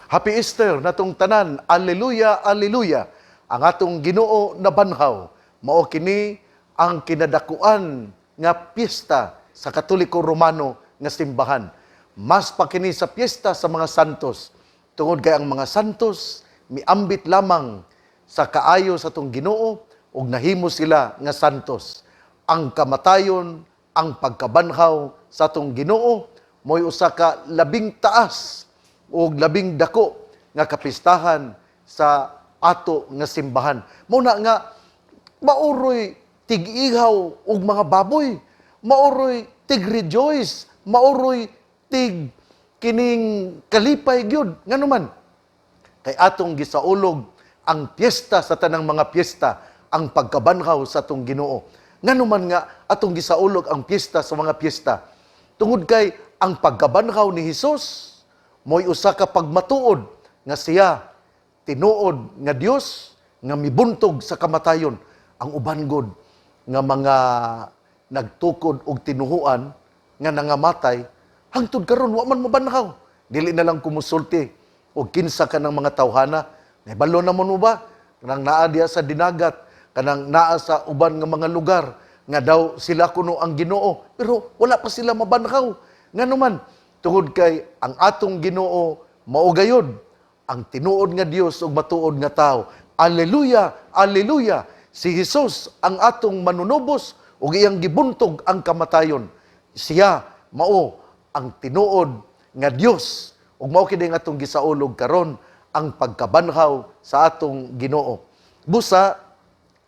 Happy Easter natong tanan. Alleluia, alleluia. Ang atong Ginoo na banhaw mao kini ang kinadakuan nga piyesta sa Katoliko Romano nga simbahan. Mas pa kini sa piyesta sa mga santos. Tungod kay ang mga santos miambit lamang sa kaayo sa atong Ginoo ug nahimo sila nga santos. Ang kamatayon, ang pagkabanhaw sa atong Ginoo mo'y usa ka labing taas o labing dako nga kapistahan sa ato nga simbahan. Muna nga, mauroy tig-ihaw og mga baboy, mauroy tig-rejoice, mauroy tig kining kalipay gyud. Ngano man, kay atong gisaulog ang piyesta sa tanang mga piyesta, ang pagkabanhaw sa atong Ginoo. Ngano man nga atong gisaulog ang piyesta sa mga piyesta. Tungod kay ang pagkabanhaw ni Hesus mo'y usa ka pagmatuod nga siya tinuod nga Dios nga mibuntog sa kamatayon. Ang uban gud nga mga nagtukod og tinuhuan nga nangamatay hangtod karon wa man mabanhaw. Dili na lang kumusulti og kinsa kanang mga tawhana. Nahibalo na mo ba kanang naa diha sa dinagat, kanang naa sa uban nga mga lugar nga daw sila kuno ang Ginoo, pero wala pa sila mabanhaw. Ngano man, tungod kay ang atong Ginoo mao gayud ang tinuod nga Dios ug matuod nga tao. Alleluia, alleluia. Si Hesus ang atong manunubos ug iyang gibuntog ang kamatayon. Siya mao ang tinuod nga Dios ug mao kini nga atong gisaulog karon ang pagkabanhaw sa atong Ginoo. Busa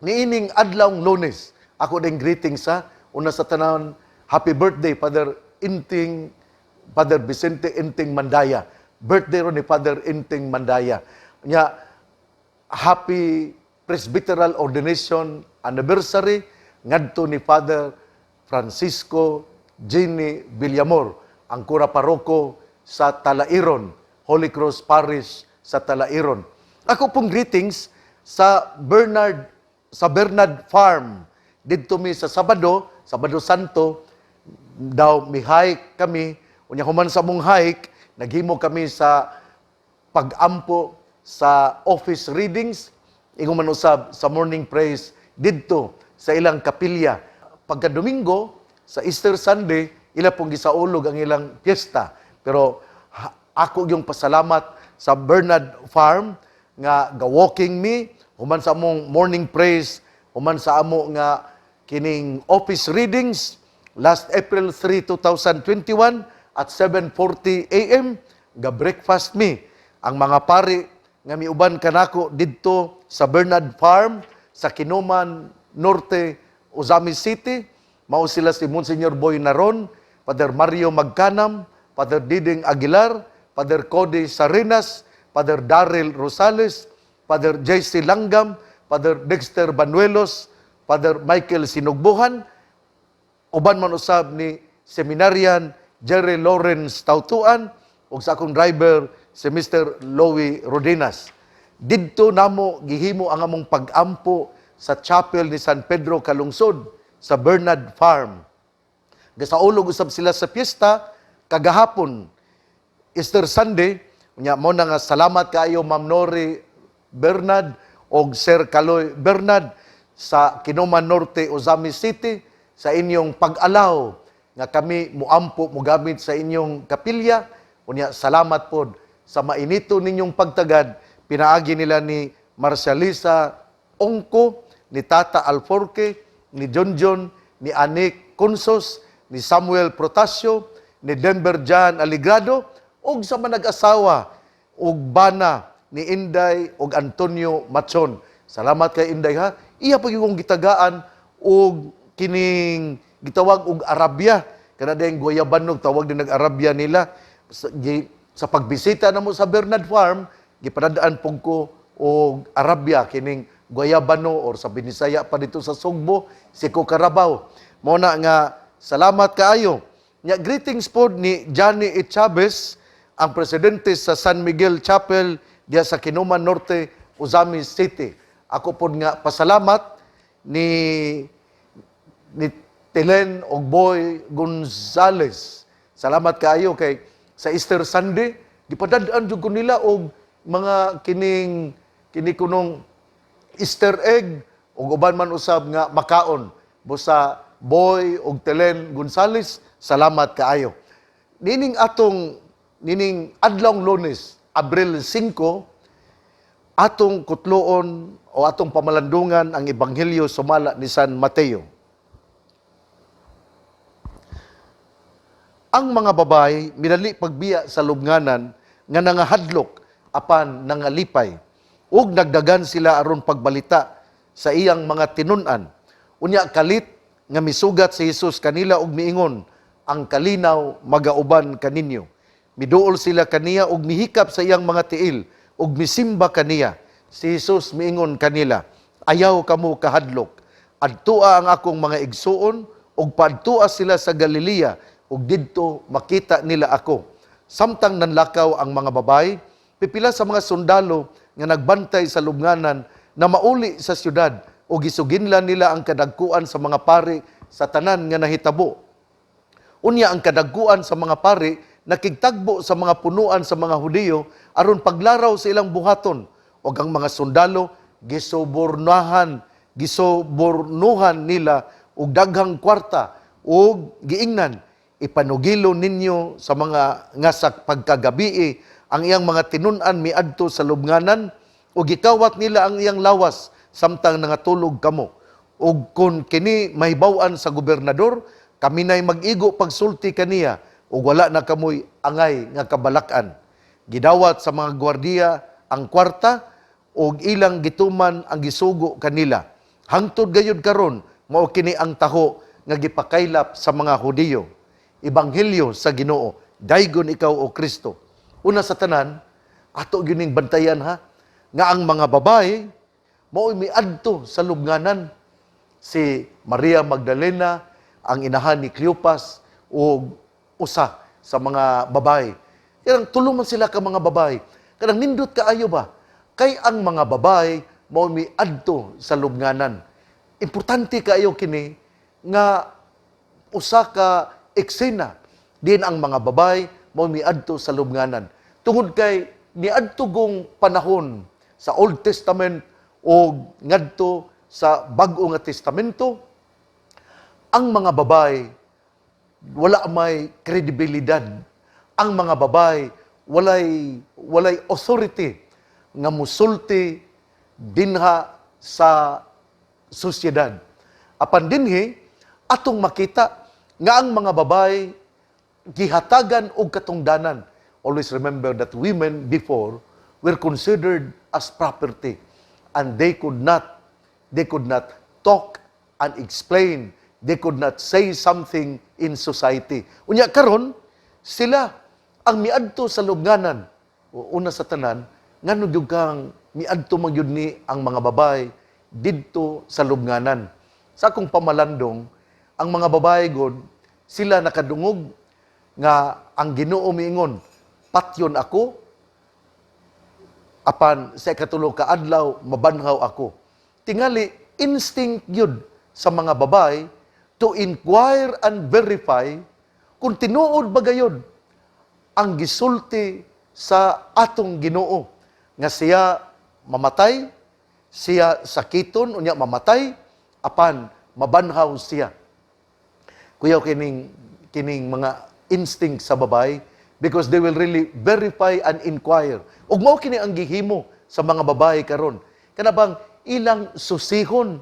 niining adlawng Lunes, ako ding greetings sa una sa tanan, happy birthday Father Vicente Inting Mandaya. Birthday ron ni Father Inting Mandaya. Nya, happy Presbyteral Ordination Anniversary ngadto ni Father Francisco Jenny Villamor, ang kura paroko sa Talairon, Holy Cross Parish sa Talairon. Ako pong greetings sa Bernard Farm. Dito mi sa Sabado Santo, daw mi hike kami. Unya human sa mong hike, naghimo kami sa pag-ampo sa office readings, ingon man usab sa morning praise didto sa ilang kapilya. Pagka Domingo, sa Easter Sunday, ila pong gisaulog ang ilang piyesta. Pero ako yung pasalamat sa Bernard Farm nga ga-walking me, human sa among morning praise, human sa amo nga kining office readings, last April 3, 2021, at 7:40 a.m., ga-breakfast me. Ang mga pari nga miuban kanako didto sa Bernard Farm, sa Kinuman Norte, Ozami City, mao sila si Monsignor Boy Naron, Father Mario Magcanam, Father Diding Aguilar, Father Cody Sarinas, Father Daryl Rosales, Father JC Langgam, Father Dexter Banuelos, Father Michael Sinugbuhan, uban man usab ni Seminarian Jerry Lawrence Tautuan, ug sa akong driver si Mr. Louie Rodinas. Didto namo gihimo ang among pag-ampo sa chapel ni San Pedro Kalungsod sa Bernard Farm. Gasaulog usab sila sa piyesta kagahapon, Easter Sunday. Nya mo na nga salamat kaayo Ma'am Nori Bernard og Sir Kaloy Bernard sa Kinuman Norte, Ozami City, sa inyong pag-alaw nga kami muampo mugamit sa inyong kapilya. Unya salamat pod sa mainito ninyong pagtagad. Pinaagi nila ni Marcialisa Ongko, ni Tata Alforque, ni John, ni Anik Kunsos, ni Samuel Protasio, ni Denver Jan Aligrado, ug sa manag-asawa ug bana ni Inday ug Antonio Machon. Salamat kay Inday ha. Iya pag yung gitagaan ug kining gitawag og Arabia. Kana dayang Guayabanog tawag din nag-Arabia nila. Sa pagbisita namo sa Bernard Farm, gipadadaan pug ko og Arabia kining Guayabano or sa Binisaya pa dito sa Sugbo, Siko Carabao. Mo na nga salamat kaayo. Nya greetings pod ni Johnny E. Chavez, ang presidente sa San Miguel Chapel diya sa Kinuman Norte, Ozami City. Ako pod nga pasalamat ni Tilen og Boy Gonzales. Salamat kaayo kay sa Easter Sunday Gipadadaan jud ko nila og mga kini kunong Easter egg ug uban man usab nga makaon. Busa Boy ug Telen Gonzales, salamat kaayo. Nining adlawng Lunes, Abril 5, atong kutloon o atong pamalandungan ang Ebanghelyo sumala ni San Mateo. Ang mga babay minali pagbiya sa lubnganan nga nangahadlok apan nangalipay ug nagdagan sila aron pagbalita sa iyang mga tinun-an. Unya kalit nga misugat si Jesus kanila ug miingon, ang kalinaw magauban kaninyo. Miduol sila kaniya ug mihikap sa iyang mga tiil ug misimba kaniya. Si Jesus miingon kanila, ayaw kamo kahadlok. Adtua ang akong mga igsuon ug padtua sila sa Galilea ug didto makita nila ako. Samtang nanlakaw ang mga babay, pipila sa mga sundalo nga nagbantay sa lubnganan na mauli sa syudad o gisuginlan nila ang kadagkuan sa mga pari sa tanan nga nahitabo. Unya ang kadagkuan sa mga pari nakigtagbo sa mga punuan sa mga Hudiyo aron paglaraw sa ilang buhaton ug ang mga sundalo gisobornuhan nila og daghang kwarta ug giingnan, ipanugilo ninyo sa mga nga sa pagkagabi ang iyang mga tinun-an miadto sa lubnganan ug gikawat nila ang iyang lawas samtang nangatulog kamo. Ug kun kini mahibaw-an sa gobernador, kami nay mag-igo pagsulti kaniya ug wala na kamoy angay nga kabalak-an. Gidawat sa mga gwardiya ang kwarta ug ilang gituman ang gisugo kanila. Hangtod gayud karon mao kini ang taho nga gipakaylap sa mga Hudiyo. Ebanghelyo sa Ginoo, daygon ikaw o Kristo. Una sa tanan, ato gining bantayan ha, nga ang mga babae mao'y miadto sa lubnganan. Si Maria Magdalena, ang inahan ni Cleopas, o usa sa mga babae. Kanang tulungan sila ka mga babae. Kanang nindot kaayo ba? Kay ang mga babae mao'y miadto sa lubnganan. Importante kaayo kini nga usa ka eksena din ang mga babay mo miadto sa lubnganan. Tungod kay niadto gong panahon sa Old Testament o ngadto sa Bag-o nga Testamento, ang mga babay wala may kredibilidad. Ang mga babay walay authority nga musulti dinha sa sosyedad. Apan dinhi atong makita nga ang mga babay gihatagan og katungdanan. Always remember that women before were considered as property and they could not talk and explain, they could not say something in society. Unya karon sila ang miadto sa lubnganan. Una sa tanan, ngano gyud kang miadto magyud ni ang mga babay didto sa lubnganan. Sa akong pamalandong, ang mga babae god sila nakadungog nga ang Ginoo miingon, patyon ako, apan sa ikatulo ka adlaw mabanhaw ako. Tingali instinct yun sa mga babae to inquire and verify kung tinuod ba gayud ang gisulti sa atong Ginoo nga siya mamatay, siya sakiton unya mamatay, apan mabanhaw siya. Kuyaw kining mga instinct sa babay because they will really verify and inquire. Ug mao kini ang gihimo sa mga babae karon. Kana bang ilang susihon,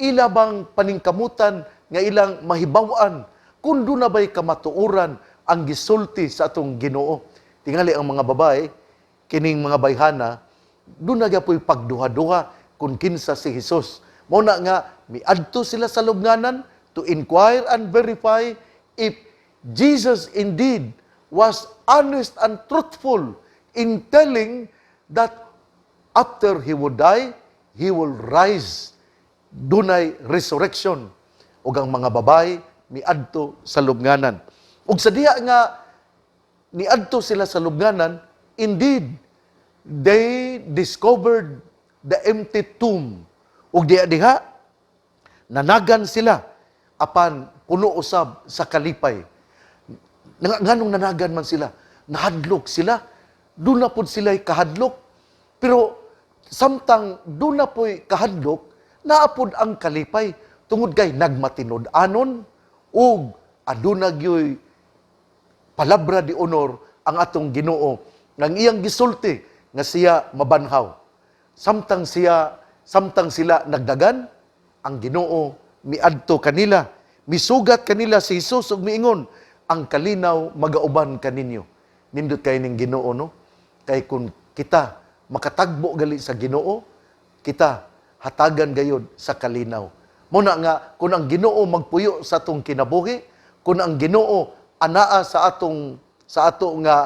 ila bang paningkamutan nga ilang mahibaw-an kun do na bay kamatuoran ang gisulti sa atong Ginoo. Tingali ang mga babae kining mga bayhana do na gyapon pagduha-duha kun kinsa si Hesus. Mao na nga miadto sila sa lubnganan to inquire and verify if Jesus indeed was honest and truthful in telling that after He would die, He will rise. Dunay resurrection. Ug ang mga babay miadto sa lubnganan. Ug sa diha nga niadto sila sa lubnganan, indeed, they discovered the empty tomb. Ug diha nanagan sila apan puno usab sa kalipay. Nganong nanagan man sila? Nahadlok sila doon na po sila'y kahadlok. Pero samtang doon na po'y kahadlok, naapod ang kalipay. Tungod kay nagmatinod anon, o aduna gyoy palabra di honor ang atong Ginoo ng iyang gisulti nga siya mabanhaw. Samtang sila nagdagan, ang Ginoo miadto kanila, misugat kanila si Hesus ug miingon, ang kalinaw magauban kaninyo. Nindot kay ning Ginoo, no? Kay kung kita makatagbo gali sa Ginoo, kita hatagan gayud sa kalinaw. Muna nga kung ang Ginoo magpuyo sa atong kinabuhi, kung ang Ginoo anaa sa ato nga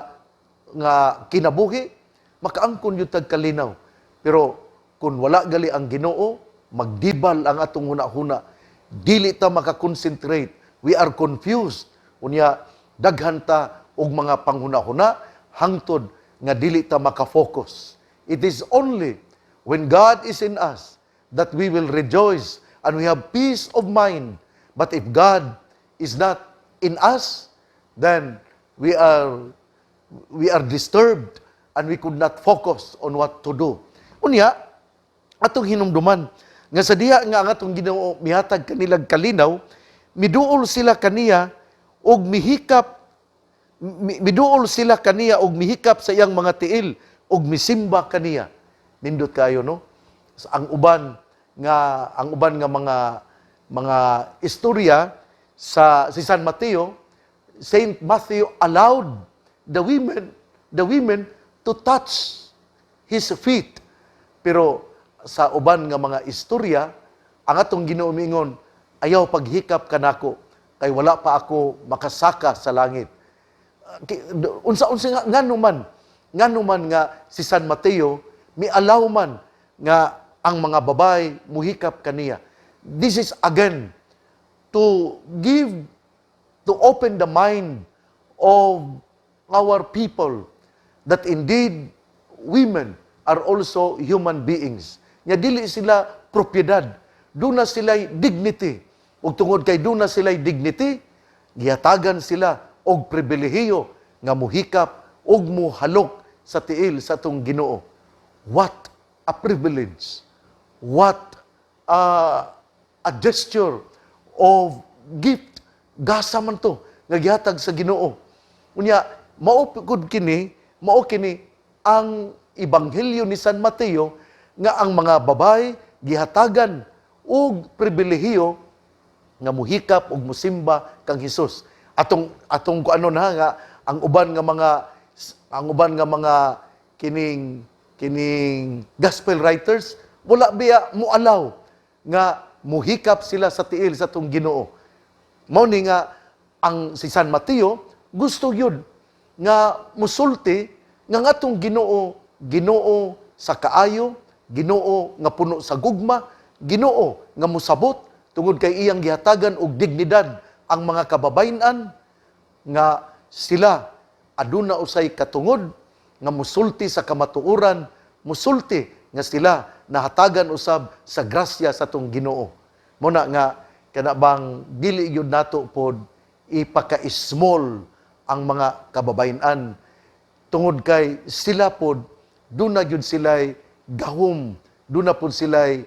kinabuhi, makaangkon yung tagkalinaw. Pero kung wala gali ang Ginoo, magdibal ang atong huna-huna. Dili ta makakonsentrate. We are confused. Unya, daghan ta og mga panghuna-huna, hangtod nga dili ta makafocus. It is only when God is in us that we will rejoice and we have peace of mind. But if God is not in us, then we are disturbed and we could not focus on what to do. Unya, atong hinumduman, nga sa diha nga ang atong Ginoo mihatag kanilang kalinaw, miduol sila kaniya og mihikap sa iyang mga tiil og misimba kaniya. Nindot kayo, no? Ang uban nga mga istorya si San Mateo, Saint Matthew allowed the women to touch his feet. Pero sa uban nga mga istorya, ang atong Ginoo miingon, ayaw paghikap kanako kay wala pa ako makasaka sa langit. Unsa nga numan nga si San Mateo mialaw man nga ang mga babay muhikap kaniya. This is again to open the mind of our people that indeed women are also human beings. Nga dili sila propiedad. Doon na sila'y dignity. Ug tungod kay doon na sila'y dignity, gihatagan sila og pribilehiyo nga muhikap og muhalok sa tiil sa atong Ginoo. What a privilege. What a gesture of gift. Gasa man to nga gihatag sa Ginoo. Unya, mao kini ang Ebanghelyo ni San Mateo nga ang mga babay gihatagan og pribilehiyo nga muhikap og musimba kang Hesus. Atong kuano na nga ang uban nga mga kining gospel writers wala biya mualaw nga muhikap sila sa tiil sa atong Ginoo. Mao ni nga ang si San Mateo gusto yun nga musulti nga atong Ginoo sa kaayo, Ginoo nga puno sa gugma, Ginoo nga musabot tungod kay iyang gihatagan og dignidad ang mga kababayen-an nga sila aduna usay katungod nga musulti sa kamatuoran, musulti nga sila nahatagan usab sa grasya sa atong Ginoo. Muna nga kanabang dili yun nato pod ipaka-small ang mga kababayen-an tungod kay sila pod doon na yun sila'y gahom, doon na pod sila'y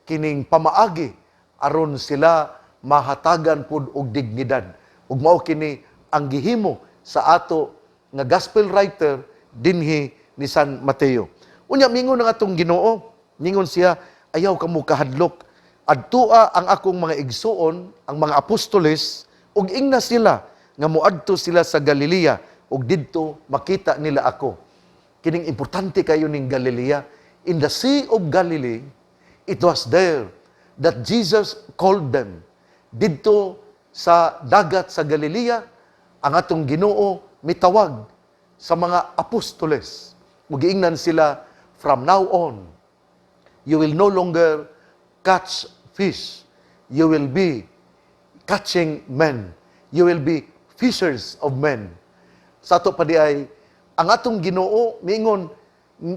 kining pamaagi aron sila mahatagan pod og dignidad. Ug mao kini ang gihimo sa ato nga gospel writer dinhi ni San Mateo. Unya mingon ang atong Ginoo, mingon siya, ayaw kamo kahadlok. Adtua ang akong mga igsuon, ang mga apostoles, ug ingna sila nga moadto sila sa Galilea ug didto makita nila ako. Kining importante kayo ning Galilea. In the Sea of Galilee, it was there that Jesus called them. Didto sa dagat sa Galilea, ang atong Ginoo mitawag sa mga apostoles. Ug giingnan sila, from now on, you will no longer catch fish. You will be catching men. You will be fishers of men. Sa ato pa di ay, ang atong Ginoo miingon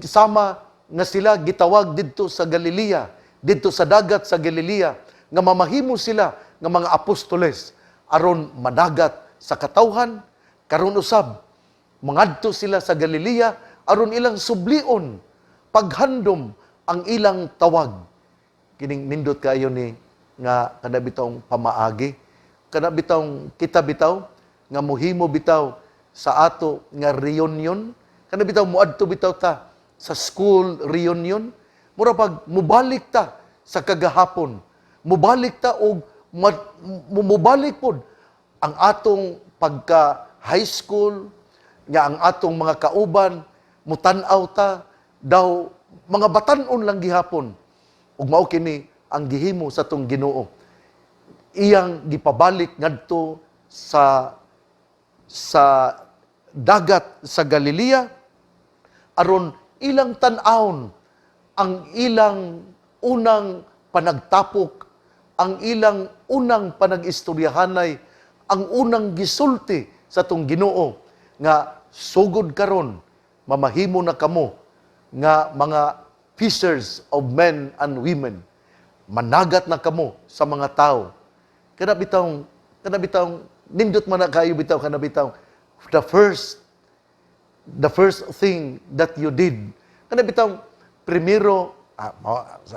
sama nga sila gitawag didto sa Galilea, didto sa dagat sa Galilea, nga mamahimo sila nga mga apostoles aron madagat sa katawhan, karon usab mangadto sila sa Galilea aron ilang sublion paghandom ang ilang tawag. Kining nindot kayo ni nga kada bitawng pamaagi, kada bitawng kita bitaw nga mohimo bitaw sa ato nga reunion, kada bitaw muadto bitaw ta sa school reunion, mura pag mubalik ta sa kagahapon, mubalik ta og mubalik pod ang atong pagka high school, nga ang atong mga kauban mutan-aw ta daw mga batan-on lang gihapon. Ug mao kini ang gihimo sa tong Ginoo. Iyang gipabalik ngadto sa dagat sa Galilea aron ilang tan-awon ang ilang unang panagtapok, ang ilang unang panag-istoryahanay, ang unang gisulti sa tong Ginoo nga sugod karon mamahimo na kamo nga mga fishers of men and women. Managat na kamo sa mga tao. Kada bitawng nindot man na kayo bitaw kana bitaw the first thing that you did. Kada bitawng primero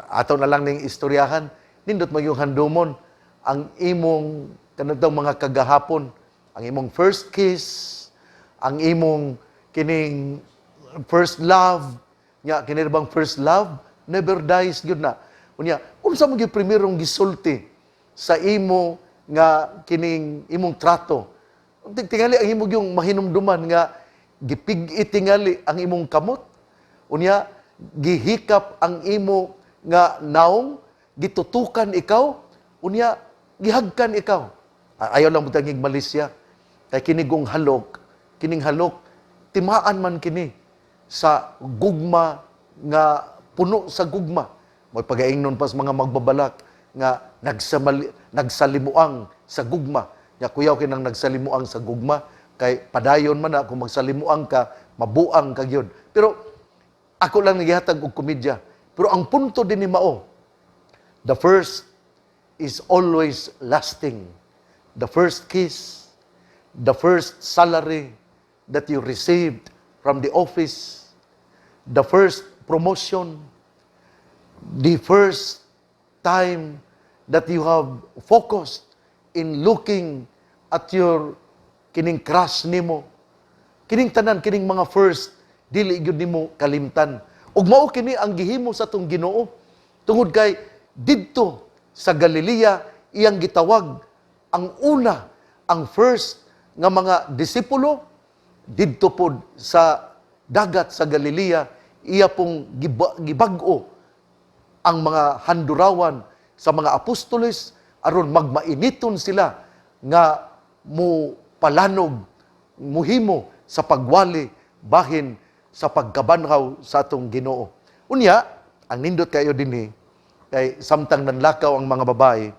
ato na lang ning istoryahan, nindot mo yung handumon ang imong kanang mga kagahapon, ang imong first kiss, ang imong kining first love, nya kini bang first love never dies gyud na. Unya, unsa mo gyud primerong gisulti sa imo nga kining imong trato? Tingali ang imo yung mahinumduman nga gipig-i tingali ang imong kamot. Unya, gihikap ang imo nga naong, gitutukan ikaw, unya gihagkan ikaw. Ayaw lang mo tanging Malaysia. Kay kining halok, timaan man kini sa gugma nga puno sa gugma. May pagaingnon pa sa mga magbabalak nga nagsalimuang sa gugma. Nya kuyaw kinang nagsalimuang sa gugma kay padayon man na kung magsalimuang ka, mabuang ka gyud. Pero ako lang nagihatag og komedya. Pero ang punto din ni mao, the first is always lasting. The first kiss, the first salary that you received from the office, the first promotion, the first time that you have focused in looking at your kining crush nimo, kining tanan, kining mga first, dili gyud nimo kalimtan. Ug mao kini ang gihimo sa tong Ginoo. Tungod kay didto sa Galilea iyang gitawag ang una, ang first nga mga disipulo didto pod sa dagat sa Galilea, iya pong gibag-o ang mga handurawan sa mga apostoles aron magmainiton sila nga mo palanog, muhimo sa pagwali bahin sa pagkabanhaw sa atong Ginoo. Unya, ang nindot kayo dinhi kay samtang nanlakaw ang mga babae,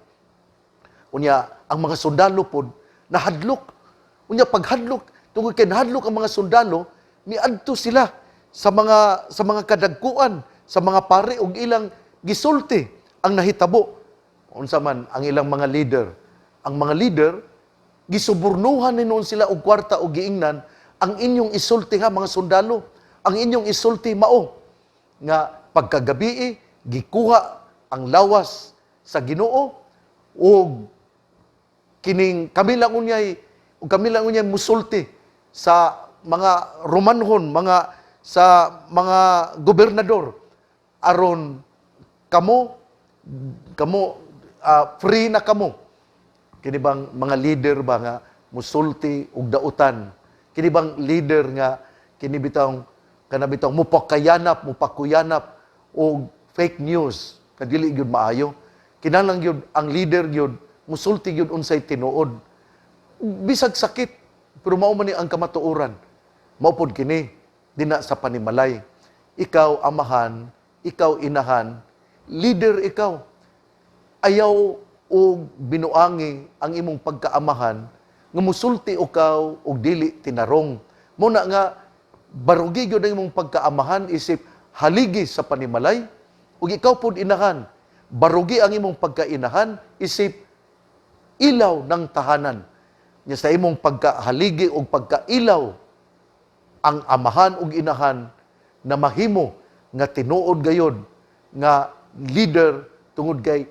unya ang mga sundalo pod nahadlok. Unya paghadlok, tungod kay nahadlok ang mga sundalo, miadto sila sa mga kadagkuan, sa mga pare ug ilang gisulti ang nahitabo. Unsa man ang ilang mga leader. Ang mga leader gisubornuhan ni noon sila og kwarta og giingnan, ang inyong isulti ha mga sundalo, ang inyong isulti mao nga pagkagabi gikuha ang lawas sa Ginoo ug kining kami lang unyay musulti sa mga Romanhon, sa mga gobernador aron kamo free na kamo. Kini bang mga leader ba nga musulti og dautan? Kini bang leader nga kini bitawng mupakuyanap og fake news kadili gyud maayo? Kinahanglan gyud ang leader gyud musulti gyud unsay tinuod. Bisag sakit, pero mao man ni ang kamatuoran. Mao pod kini dina sa panimalay. Ikaw amahan, ikaw inahan, leader ikaw. Ayaw og binuangi ang imong pagkaamahan nga musulti ukaw og dili tinarong. Muna nga barugi gyud ang imong pagkaamahan isip haligi sa panimalay ug ikaw pod inahan. Barugi ang imong pagkainahan isip ilaw ng tahanan. Nya sa imong pagkahaligi ug pagkailaw ang amahan ug inahan na mahimo nga tinuod gayod nga leader tungod kay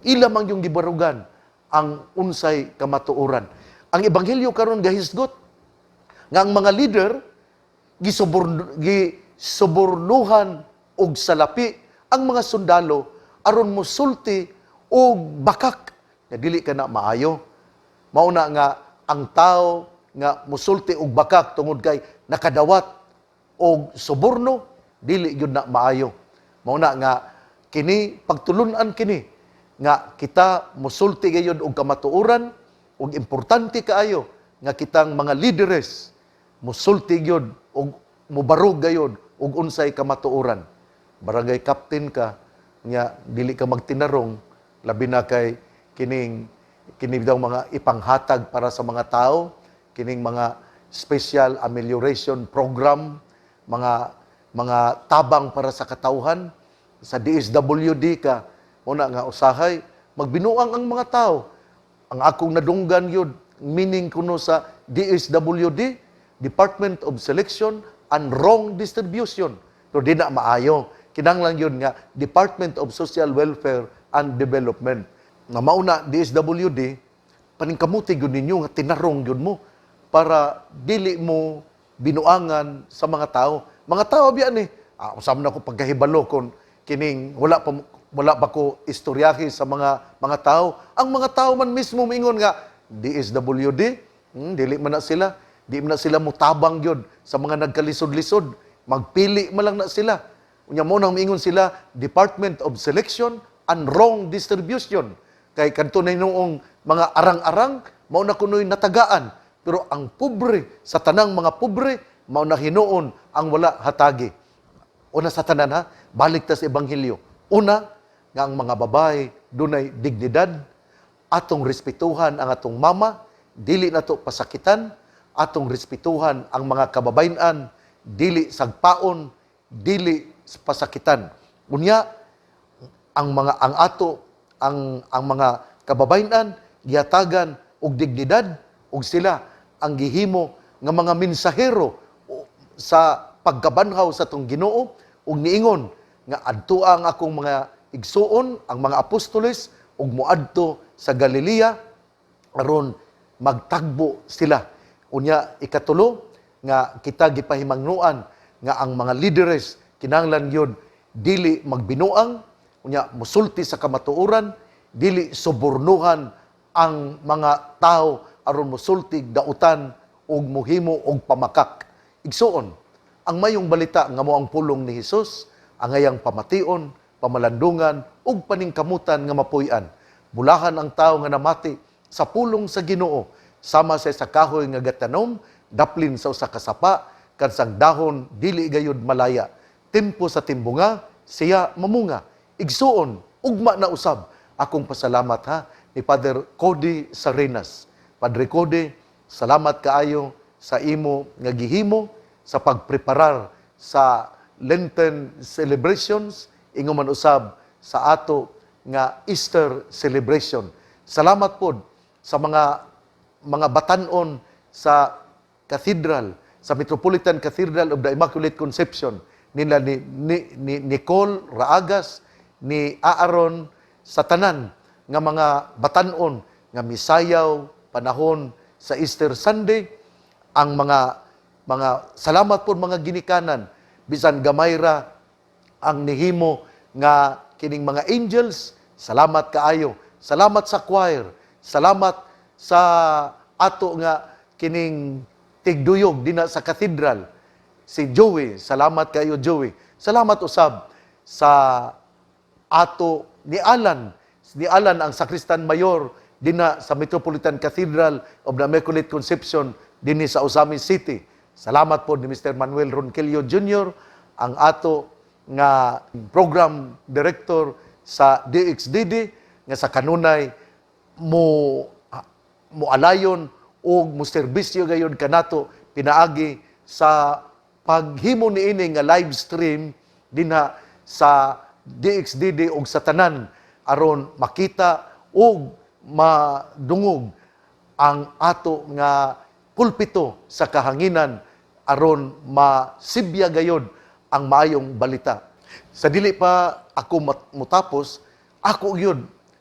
ila man yung gibarugan ang unsay kamatuoran. Ang ebanghelyo karon gahisgot nga ang mga leader gisubornuhan og salapi ang mga sundalo aron mosulti og bakak nga dili kana maayo. Mauna nga ang tao nga mosulti og bakak tungod kay nakadawat og suborno dili gyud na maayo. Mauna nga kini pagtulunan kini nga kita mosulti gayud og kamatuoran ug importante kaayo nga kitang mga leaders mosulti gyud og mobarog gayud og unsay kamatuoran. Barangay captain ka nya dili ka magtinarong labi na kay kini daw mga ipanghatag para sa mga tao, kining mga special amelioration program, mga tabang para sa katawhan. Sa DSWD ka, una nga usahay, magbinuang ang mga tao. Ang akong nadunggan yun, meaning kuno sa DSWD, Department of Selection and Wrong Distribution. Pero di na maayo. Kinanglan yun nga, Department of Social Welfare and Development. Nga mauna, DSWD, paningkamuti yun ninyo, nga tinarong yun mo, para dili mo binuangan sa mga tao. Mga tao biyan usam na ko pagkahibalo kung kining wala pa ko istoryahe sa mga tao. Ang mga tao man mismo mingon nga DSWD, dili man na sila, di man na sila mutabang gyud sa mga nagkalisod-lisod. Magpili man lang na sila. Unya mo nang mingon sila Department of Selection and Wrong Distribution. Kay kadto na noong mga arang-arang mao na kunoy natagaan. Pero ang pobre, sa tanang mga pobre, mao na hinuon ang wala hatagi. Una sa tanan ha, balik ta sa ebanghelyo. Una, nga ang mga babae dunay dignidad, atong respetuhan ang atong mama, dili nato pasakitan, atong respetuhan ang mga kababayan, dili sagpaon, dili pasakitan. Unya, ang mga kababayan gihatagan og dignidad ug sila ang gihimo nga mga mensahero sa pagkabanhaw sa tong Ginoo ug niingon nga adto ang akong mga igsuon, ang mga apostoles ug moadto sa Galilea aron magtagbo sila. Unya ikatulo nga kita gipahimangnuan nga ang mga leaders kinahanglan gyud dili magbinuang, unya mosulti sa kamatuoran, dili subornuhan ang mga tao aron mosulti dautan ug mohimo og pamakak. Igsuon, ang mayong balita nga mo ang pulong ni Hesus, ang ayang pamation, pamalandungan ug paningkamutan nga mapuy-an. Bulahan ang tao nga namati sa pulong sa Ginoo, sama sa kahoy nga gatanom, daplin sa usa ka sapa, kansang dahon dili gayud malaya. Tempo sa timbunga, siya mamunga. Igsuon, ugma na usab. Akong pasalamat ha ni Father Cody Sarenas. Padre Cody, salamat kaayo sa imo nga gihimo sa pagpreparar sa Lenten celebrations, ingon man usab sa ato nga Easter celebration. Salamat pod sa mga batan-on sa cathedral, sa Metropolitan Cathedral of the Immaculate Conception, nila ni Nicole Raagas, ni Aaron, sa tanan nga mga batan-on nga misayaw panahon sa Easter Sunday, ang mga salamat po mga ginikanan, bisan gamay ra ang nihimo nga kining mga angels, salamat kaayo. Salamat sa choir, salamat sa ato nga kining tigduyog dina sa cathedral. Si Joey, salamat kayo Joey. Salamat usab sa ato ni Alan ang sakristan mayor dina sa Metropolitan Cathedral of the Immaculate Conception dinhi sa Usami City. Salamat po ni Mr. Manuel Ronquillo Jr., ang ato nga program director sa DXDD, nga sa kanunay mo alayon o mo serbisyo gayon kanato pinaagi sa paghimo niini nga live stream dinha sa DXDD og sa tanan aron makita og madungog ang ato nga pulpito sa kahanginan aron masibya gayod ang maayong balita. Sa dili pa ako mutapos, ako gyud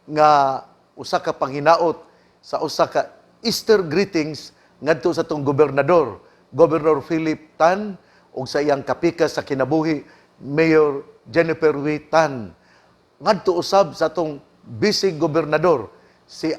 nga usa ka panghinaot sa usa ka Easter greetings ngadto sa tong gobernador, Governor Philip Tan, ug sa iyang kapika sa kinabuhi, Mayor Jennifer Wee Tan. Ngadto usab sa tong vice gobernador, si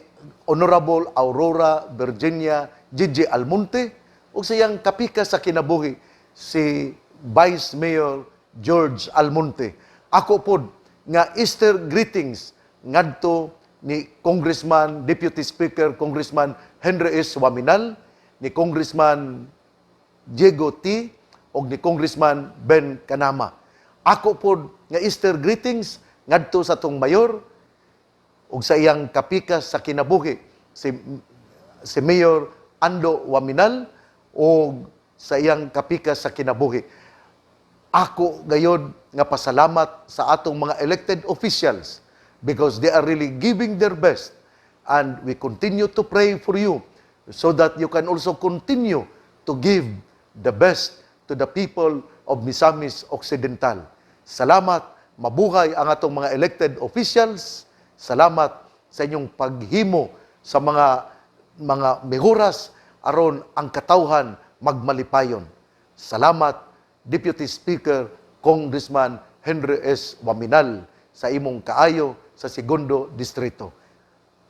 Honorable Aurora Virginia Gigi Almonte, ug sa iyang kapika sa kinabuhi, si Vice Mayor George Almonte. Ako pod nga Easter greetings ngadto ni Congressman, Deputy Speaker Congressman Henry S. Waminal, ni Congressman Diego T. o ni Congressman Ben Canama. Ako pod nga Easter greetings ngadto sa tong mayor ug sa iyang kapika sa kinabuhi, si Mayor Ando Waminal o sa iyang kapika sa kinabuhi. Ako gayod nga pasalamat sa atong mga elected officials because they are really giving their best, and we continue to pray for you so that you can also continue to give the best to the people of Misamis Occidental. Salamat, mabuhay ang atong mga elected officials. Salamat sa inyong paghimo sa mga mehuras aron ang katawhan magmalipayon. Salamat, Deputy Speaker Congressman Henry S. Waminal, sa imong kaayo sa Segundo Distrito.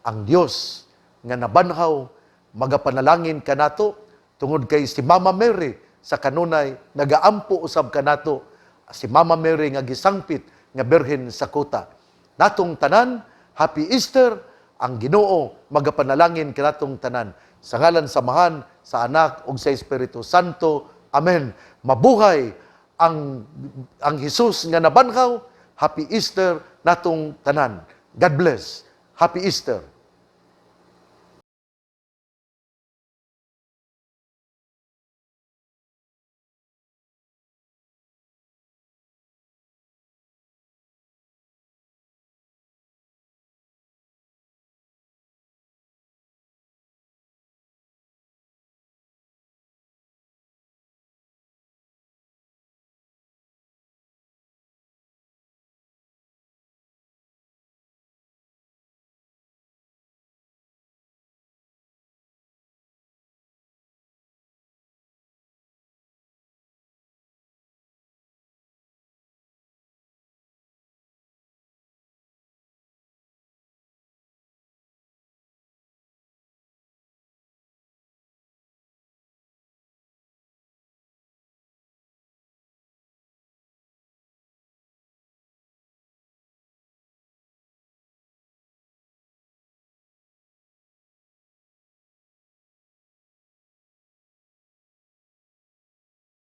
Ang Dios nga nabanhaw, magapanalangin kanato tungod kay si Mama Mary sa kanunay nagaampo usab kanato, si Mama Mary nga gisangpit nga Birhen sa kuta. Natong tanan, Happy Easter. Ang Ginoo magapanalangin kanatong tanan. Sa ngalan samahan sa Anak ug sa Espiritu Santo. Amen. Mabuhay ang Hesus nga nabanhaw. Happy Easter natong tanan. God bless. Happy Easter.